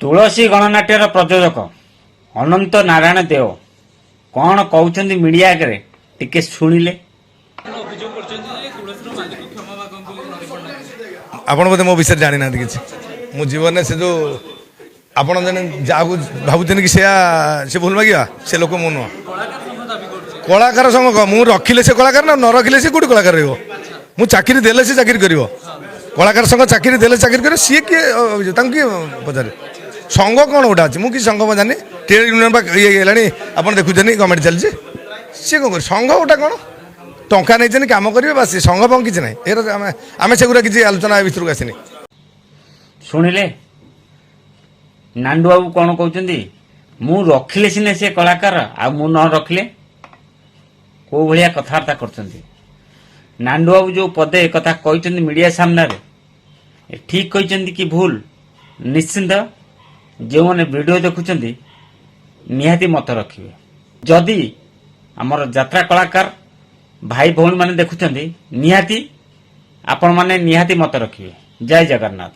ତୁଳସୀ ଗଣନାଟ୍ୟର ପ୍ରଯୋଜକ ଅନନ୍ତ ନାରାୟଣ ଦେଓ କ'ଣ କହୁଛନ୍ତି ମିଡିଆ ଆଗରେ ଟିକେ ଶୁଣିଲେ। ଆପଣ ବୋଧେ ମୋ ବିଷୟରେ ଜାଣିନାହାନ୍ତି କିଛି। ମୁଁ ଜୀବନରେ ସେ ଯେଉଁ ଆପଣ ଜଣେ ଯାହାକୁ ଭାବୁଛନ୍ତି କି ସେ ଭୁଲ ମାଗିବା ସେ ଲୋକ ମୁଁ ନୁହଁ। କଳାକାର ସଂଘ ମୁଁ ରଖିଲେ ସେ କଳାକାର ନା ନ ରଖିଲେ ସେ କୋଉଠି କଳାକାର ରହିବ। ମୁଁ ଚାକିରି ଦେଲେ ସେ ଚାକିରି କରିବ। କଳାକାର ସଂଘ ଚାକିରି ଦେଲେ ଚାକିରି କରିବ। ସିଏ କିଏ ତାଙ୍କୁ କିଏ ପଚାରେ? ସଂଘ କ'ଣ ଗୋଟେ ଅଛି? ମୁଁ କିଛି ସଂଘ ଜାଣିନି। ଟ୍ରେଡ୍ ୟୁନିୟନ ବା ଇଏ ହେଲାଣି ଆପଣ ଦେଖୁଛନ୍ତି ଗଭର୍ଣ୍ଣମେଣ୍ଟ ଚାଲିଛି। ସିଏ କ'ଣ କରିବ? ସଂଘ ଗୋଟେ କ'ଣ ଟଙ୍କା ନେଇଛନ୍ତି କାମ କରିବେ ବାସ୍। ସଂଘ ଫଙ୍ଗ କିଛି ନାହିଁ। ଏର ଆମେ ସେଗୁଡ଼ା କିଛି ଆଲୋଚନା ଭିତରକୁ ଆସିନି। ଶୁଣିଲେ ନାଣ୍ଡୁ ବାବୁ କ'ଣ କହୁଛନ୍ତି? ମୁଁ ରଖିଲେ ସିନା ସେ କଳାକାର, ଆଉ ମୁଁ ନ ରଖିଲେ କୋଉ ଭଳିଆ କଥାବାର୍ତ୍ତା କରୁଛନ୍ତି। ନାଣ୍ଡୁ ବାବୁ ଯୋଉ ପଦେ କଥା କହିଛନ୍ତି ମିଡିଆ ସାମ୍ନାରେ, ଠିକ୍ କହିଛନ୍ତି କି ଭୁଲ ନିଶ୍ଚିନ୍ତ ଯେଉଁମାନେ ଭିଡ଼ିଓ ଦେଖୁଛନ୍ତି ନିହାତି ମତ ରଖିବେ। ଯଦି ଆମର ଯାତ୍ରା କଳାକାର ଭାଇ ଭଉଣୀମାନେ ଦେଖୁଛନ୍ତି ନିହାତି ଆପଣମାନେ ନିହାତି ମତ ରଖିବେ। ଜୟ ଜଗନ୍ନାଥ।